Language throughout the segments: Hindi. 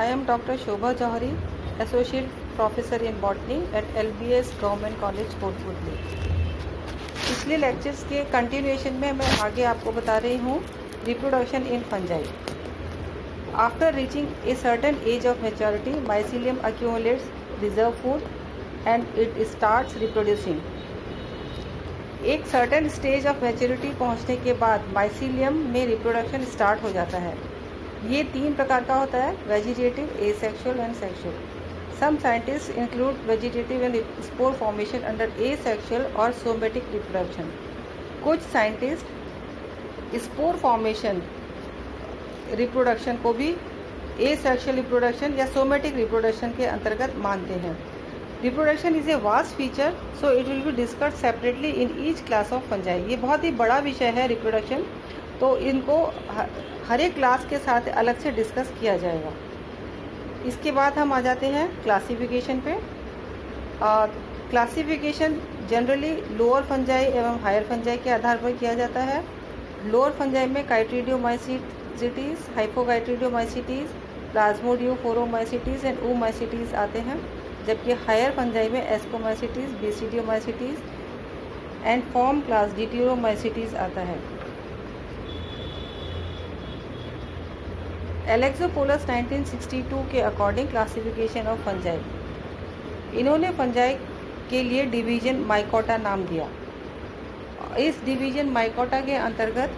I am Dr. Shobha Johari, Associate Professor in Botany at LBS Government College, Kotputli. पिछले लेक्चर्स के कंटिन्यूएशन में मैं आगे आपको बता रही हूँ reproduction in fungi. After reaching a certain age of maturity, mycelium accumulates reserve food and it starts reproducing. एक सर्टेन स्टेज ऑफ मैच्योरिटी पहुँचने के बाद माइसीलियम में रिप्रोडक्शन स्टार्ट हो जाता है। ये 3 प्रकार का होता है: vegetative, asexual and sexual. Some scientist include vegetative and spore formation under asexual और सोमेटिक रिप्रोडक्शन। कुछ साइंटिस्ट स्पोर फॉर्मेशन रिप्रोडक्शन को भी एसेक्सुअल रिप्रोडक्शन या सोमेटिक रिप्रोडक्शन के अंतर्गत मानते हैं। Reproduction is a vast feature, so it will be discussed separately in each class of fungi. ये बहुत ही बड़ा विषय है रिप्रोडक्शन, तो इनको हर एक क्लास के साथ अलग से डिस्कस किया जाएगा। इसके बाद हम आ जाते हैं क्लासिफिकेशन पे। क्लासिफिकेशन जनरली लोअर फंजाई एवं हायर फंजाई के आधार पर किया जाता है। लोअर फंजाई में काइट्रीडियोमाइसीटीज, हाइपोकाइट्रीडियोमाइसीटीज, प्लाज्मोडियोफोरोमाइसीटीज एंड ओमाइसीटीज आते हैं, जबकि हायर फंजाई में एस्कोमाइसीटीज, बेसिडियोमाइसीटीज एंड फॉर्म क्लास डिटियोमाइसीटीज आता है। एलेक्सोपोलस 1962 के अकॉर्डिंग क्लासिफिकेशन ऑफ फंजाई, इन्होंने फंजाई के लिए डिवीजन माइकोटा नाम दिया। इस डिवीजन माइकोटा के अंतर्गत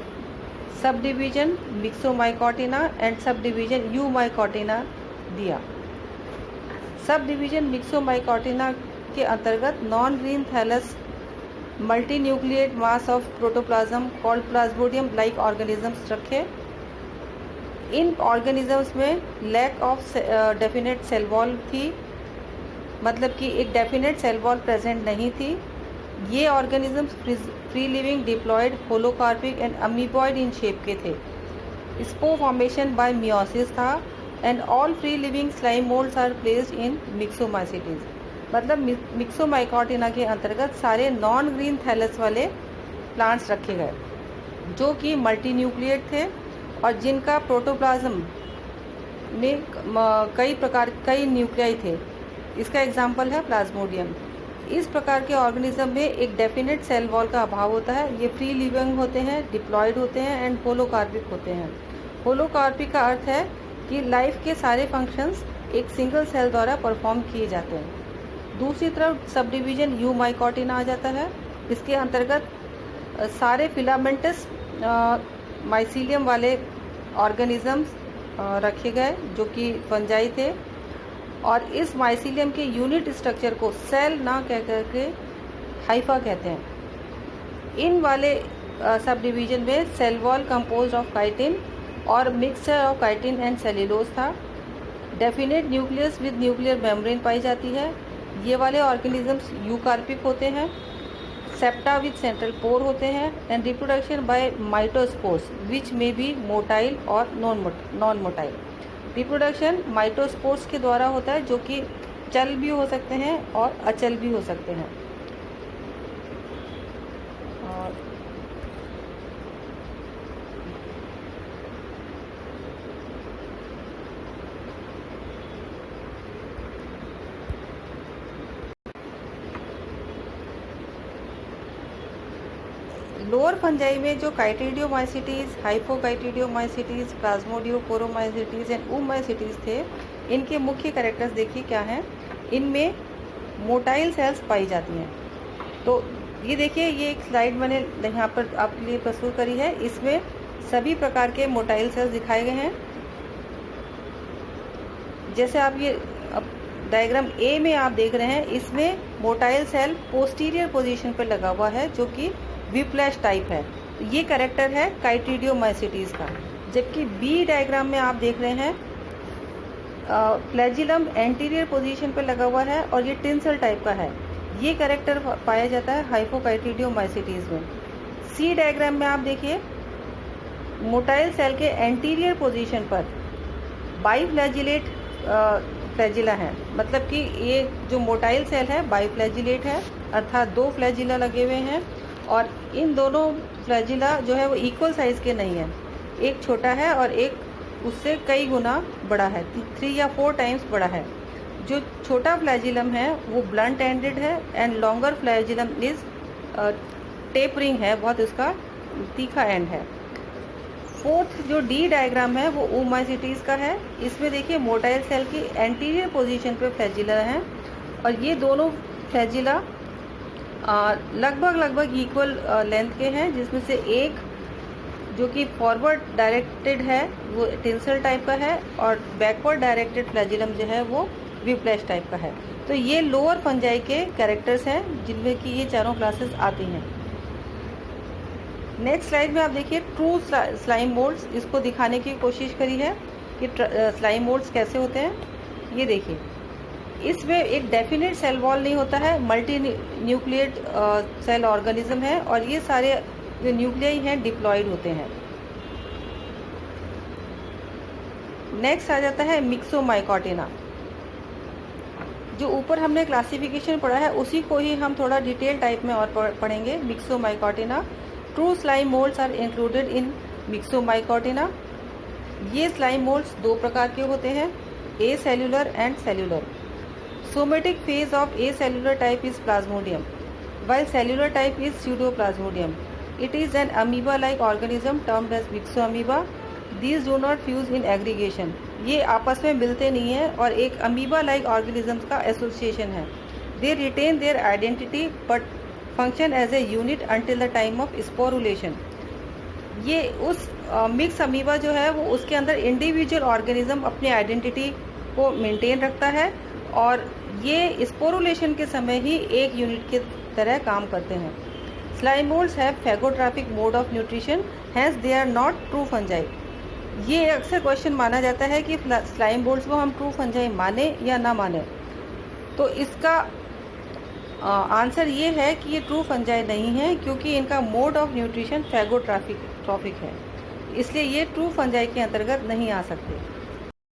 sub division Myxomycotina and sub division Eumycotina दिया। सब डिवीजन मिक्सोमाइकोटिना के अंतर्गत non green thallus multinucleate mass of protoplasm called plasmodium like organisms रखे। इन ऑर्गेनिजम्स में lack of definite cell wall थी, मतलब कि एक डेफिनेट सेल वॉल प्रेजेंट नहीं थी। ये organisms free living, diploid, holocarpic and amoeboid in shape के थे। स्पोर फॉर्मेशन बाय मियोसिस था and all free living slime moulds are placed in myxomycetes. मतलब मिक्सोमाइकोटिना के अंतर्गत सारे नॉन ग्रीन थैलस वाले प्लांट्स रखे गए जो कि मल्टीन्यूक्लिएट थे और जिनका प्रोटोप्लाज्म में कई न्यूक्लियाई थे। इसका एग्जाम्पल है प्लाज्मोडियम। इस प्रकार के ऑर्गेनिज्म में एक डेफिनेट सेल वॉल का अभाव होता है। ये फ्री लिविंग होते हैं, डिप्लॉयड होते हैं एंड होलोकार्पिक होते हैं। होलोकार्पिक का अर्थ है कि लाइफ के सारे फंक्शंस एक सिंगल सेल द्वारा परफॉर्म किए जाते हैं। दूसरी तरफ सब डिवीजन यूमाइकोटिना आ जाता है। इसके अंतर्गत सारे फिलामेंटस माइसीलियम वाले ऑर्गेनिजम्स रखे गए जो कि फंजाई थे, और इस माइसीलियम के यूनिट स्ट्रक्चर को सेल ना कह करके हाइफा कहते हैं। इन वाले सब डिवीजन में cell wall composed of chitin और mixture of chitin and cellulose था। Definite nucleus with nuclear membrane पाई जाती है। ये वाले ऑर्गेनिजम्स यूकार्पिक होते हैं। सेप्टा विद सेंट्रल पोर होते हैं एंड रिप्रोडक्शन बाय माइटोस्पोर्स विच में बी मोटाइल और नॉन मोटाइल। रिप्रोडक्शन माइटोस्पोर्स के द्वारा होता है जो कि चल भी हो सकते हैं और अचल भी हो सकते हैं। और लोअर फंजाई में जो काइट्रीडियोमाइसीटीज, हाइपोकाइट्रीडियोमाइसीटीज, प्लाज्मोडियोफोरोमाइसीटीज एंड ओमाइसीटीज थे, इनके मुख्य कैरेक्टर्स देखिए क्या हैं। इनमें मोटाइल सेल्स पाई जाती हैं। तो ये देखिए, ये एक स्लाइड मैंने यहाँ पर आपके लिए प्रस्तुत करी है। इसमें सभी प्रकार के मोटाइल सेल्स दिखाए गए हैं। जैसे आप ये डायग्राम ए में आप देख रहे हैं, इसमें मोटाइल सेल पोस्टीरियर पोजीशन पर लगा हुआ है जो कि विप्लैश टाइप है। तो ये कैरेक्टर है काइट्रीडियोमाइसीटीज का। जबकि बी डायग्राम में आप देख रहे हैं फ्लैजिलम एंटीरियर पोजीशन पर लगा हुआ है और ये टिंसल टाइप का है। ये कैरेक्टर पाया जाता है हाइपोकाइट्रीडियोमाइसीटीज में। सी डायग्राम में आप देखिए, मोटाइल सेल के एंटीरियर पोजीशन पर बाइफ्लैजिलेट फ्लैजिला है। मतलब कि ये जो मोटाइल सेल है बाइफ्लैजिलेट है, अर्थात 2 फ्लैजिला लगे हुए हैं और इन दोनों फ्लैजिला जो है वो इक्वल साइज के नहीं है। एक छोटा है और एक उससे कई गुना बड़ा है, 3 या 4 टाइम्स बड़ा है। जो छोटा फ्लैजिलम है वो ब्लंट एंडेड है and longer flagellum is tapering है, बहुत इसका तीखा एंड है। फोर्थ जो डी डायग्राम है वो ओमाइसिटीज का है। इसमें देखिए मोटाइल सेल की एंटीरियर पोजीशन पे फ्लैजिला है और ये दोनों फ्लैजिला लगभग इक्वल लेंथ के हैं, जिसमें से एक जो कि फॉरवर्ड डायरेक्टेड है वो टेंसल टाइप का है और बैकवर्ड डायरेक्टेड फ्लैजिलम जो है वो व्हिप्लैश टाइप का है। तो ये लोअर फंजाई के कैरेक्टर्स हैं जिनमें कि ये चारों क्लासेस आती हैं। नेक्स्ट स्लाइड में आप देखिए ट्रू स्लाइम मोल्ड्स, इसको दिखाने की कोशिश करी है कि स्लाइम मोल्ड्स कैसे होते हैं। ये देखिए, इसमें एक डेफिनेट सेल वॉल नहीं होता है, मल्टी न्यूक्लिएट सेल ऑर्गेनिज्म है और ये सारे जो न्यूक्लियाई हैं डिप्लॉयड होते हैं। नेक्स्ट आ जाता है मिक्सोमाइकोटिना। जो ऊपर हमने क्लासिफिकेशन पढ़ा है उसी को ही हम थोड़ा डिटेल टाइप में और पढ़ेंगे। Myxomycotina, true slime moulds are included in myxomycotina. ये स्लाइम मोल्ड्स दो प्रकार के होते हैं, acellular and cellular. Somatic phase of acellular type is plasmodium while cellular type is pseudoplasmodium. It is an amoeba-like organism termed as myxoamoeba. These do not fuse in aggregation. ये आपस में मिलते नहीं हैं और एक amoeba-like organisms का एसोसिएशन है। They retain their identity but function as a unit until the time of sporulation. ये उस मिक्स अमीबा जो है वो उसके अंदर इंडिविजुअल ऑर्गेनिज्म अपनी आइडेंटिटी को मेंटेन रखता है और ये स्पोरुलेशन के समय ही एक यूनिट के तरह काम करते हैं। Slime moulds have phagotrophic mode of nutrition, hence they are not true fungi. ये अक्सर क्वेश्चन माना जाता है कि स्लाइम मोल्ड्स को हम ट्रू फंजाई माने या ना माने। तो इसका आंसर ये है कि ये ट्रू फंजाई नहीं है, क्योंकि इनका मोड ऑफ न्यूट्रिशन फैगोट्रॉपिक है, इसलिए ये ट्रू फंजाई के अंतर्गत नहीं आ सकते।